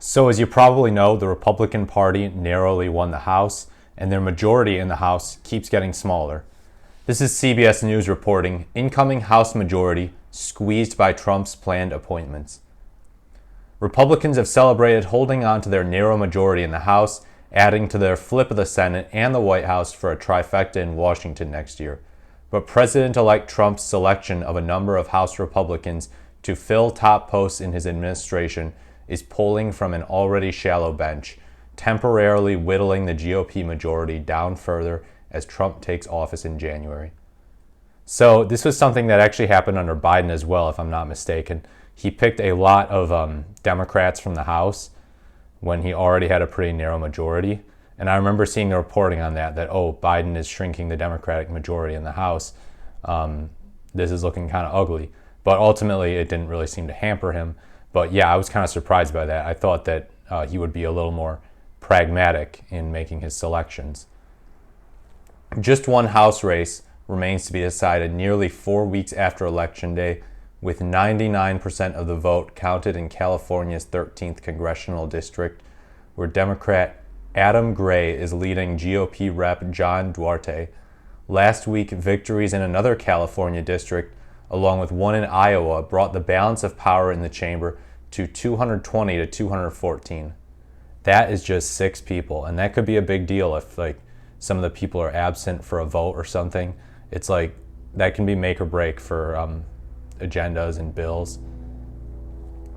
So as you probably know, the Republican Party narrowly won the House, and their majority in the House keeps getting smaller. This is CBS News reporting, incoming House majority squeezed by Trump's planned appointments. Republicans have celebrated holding on to their narrow majority in the House, adding to their flip of the Senate and the White House for a trifecta in Washington next year. But President-elect Trump's selection of a number of House Republicans to fill top posts in his administration is pulling from an already shallow bench, temporarily whittling the GOP majority down further as Trump takes office in January. So this was something that actually happened under Biden as well, if I'm not mistaken. He picked a lot of Democrats from the House when he already had a pretty narrow majority. And I remember seeing the reporting on that, Biden is shrinking the Democratic majority in the House. This is looking kind of ugly. But ultimately, it didn't really seem to hamper him. But yeah, I was kind of surprised by that. I thought that he would be a little more pragmatic in making his selections. Just one House race remains to be decided nearly 4 weeks after Election Day, with 99% of the vote counted in California's 13th congressional district, where Democrat Adam Gray is leading GOP Rep. John Duarte. Last week, victories in another California district, along with one in Iowa, brought the balance of power in the chamber to 220 to 214. That is just 6 people, and that could be a big deal if some of the people are absent for a vote or something. It's that can be make or break for agendas and bills.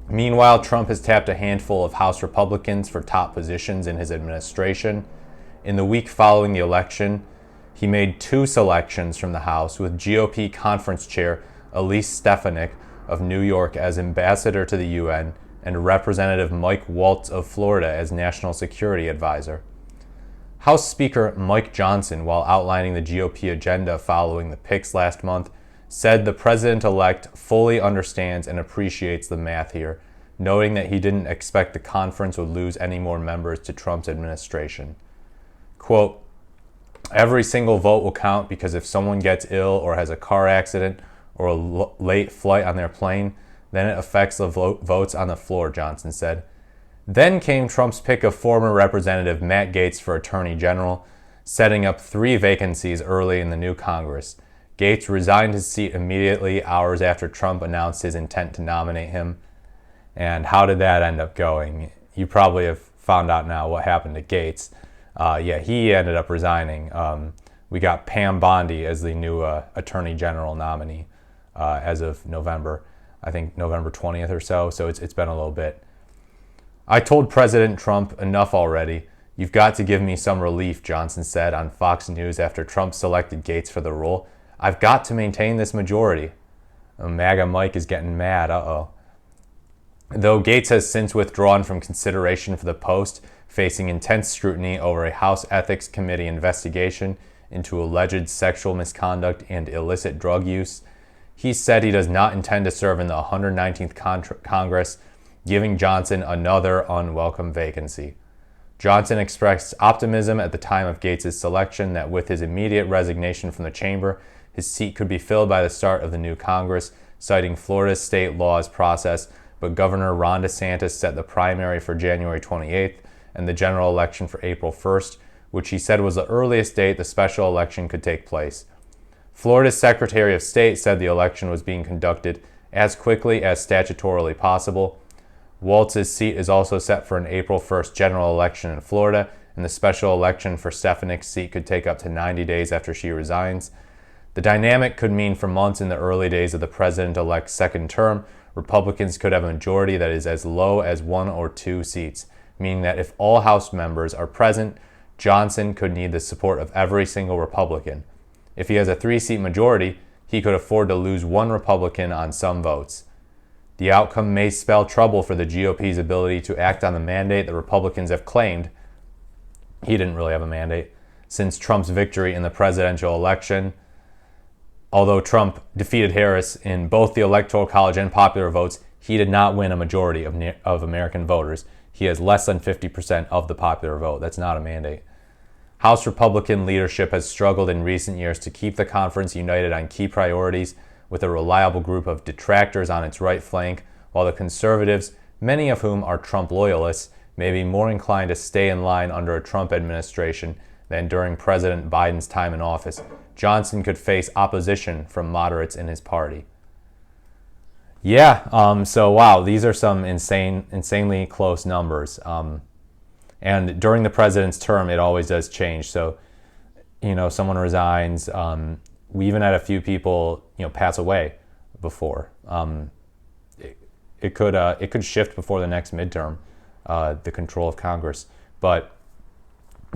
Meanwhile, Trump has tapped a handful of House Republicans for top positions in his administration. In the week following the election, he made 2 selections from the House, with GOP Conference Chair Elise Stefanik of New York as ambassador to the UN and Representative Mike Waltz of Florida as National Security Advisor. House Speaker Mike Johnson, while outlining the GOP agenda following the picks last month, said the president-elect fully understands and appreciates the math here, noting that he didn't expect the conference would lose any more members to Trump's administration. Quote, "Every single vote will count because if someone gets ill or has a car accident or a late flight on their plane, then it affects the votes on the floor," Johnson said. Then came Trump's pick of former Representative Matt Gaetz for Attorney General, setting up 3 vacancies early in the new Congress. Gaetz resigned his seat immediately, hours after Trump announced his intent to nominate him. And how did that end up going? You probably have found out now what happened to Gaetz. He ended up resigning. We got Pam Bondi as the new Attorney General nominee as of November. I think November 20th or so. So it's been a little bit. "I told President Trump enough already. You've got to give me some relief," Johnson said on Fox News after Trump selected Gaetz for the role. "I've got to maintain this majority." MAGA Mike is getting mad. Though Gaetz has since withdrawn from consideration for the post, facing intense scrutiny over a House Ethics Committee investigation into alleged sexual misconduct and illicit drug use, he said he does not intend to serve in the 119th Congress, giving Johnson another unwelcome vacancy. Johnson expressed optimism at the time of Gaetz' selection that with his immediate resignation from the chamber, his seat could be filled by the start of the new Congress, citing Florida's state laws process, but Governor Ron DeSantis set the primary for January 28th and the general election for April 1st, which he said was the earliest date the special election could take place. Florida's Secretary of State said the election was being conducted as quickly as statutorily possible. Waltz's seat is also set for an April 1st general election in Florida, and the special election for Stefanik's seat could take up to 90 days after she resigns. The dynamic could mean for months in the early days of the president-elect's second term, Republicans could have a majority that is as low as 1 or 2 seats, meaning that if all House members are present, Johnson could need the support of every single Republican. If he has a 3-seat majority, he could afford to lose 1 Republican on some votes. The outcome may spell trouble for the GOP's ability to act on the mandate that Republicans have claimed. He didn't really have a mandate since Trump's victory in the presidential election. Although Trump defeated Harris in both the Electoral College and popular votes, he did not win a majority of American voters. He has less than 50% of the popular vote. That's not a mandate. House Republican leadership has struggled in recent years to keep the conference united on key priorities, with a reliable group of detractors on its right flank, while the conservatives, many of whom are Trump loyalists, may be more inclined to stay in line under a Trump administration than during President Biden's time in office. Johnson could face opposition from moderates in his party. Yeah, so wow, these are some insanely close numbers. And during the president's term, it always does change. So, someone resigns. We even had a few people, pass away before. It could shift before the next midterm, the control of Congress. But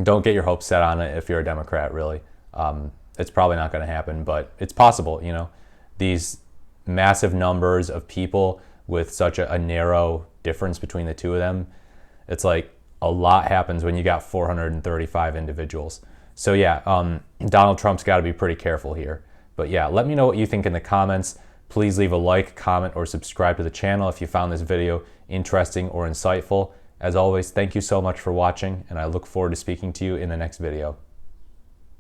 don't get your hopes set on it if you're a Democrat, really. It's probably not going to happen, but it's possible. These massive numbers of people with such a narrow difference between the two of them, it's like a lot happens when you got 435 individuals. So yeah, Donald Trump's got to be pretty careful here. But yeah, let me know what you think in the comments. Please leave a like, comment, or subscribe to the channel if you found this video interesting or insightful. As always, thank you so much for watching, and I look forward to speaking to you in the next video.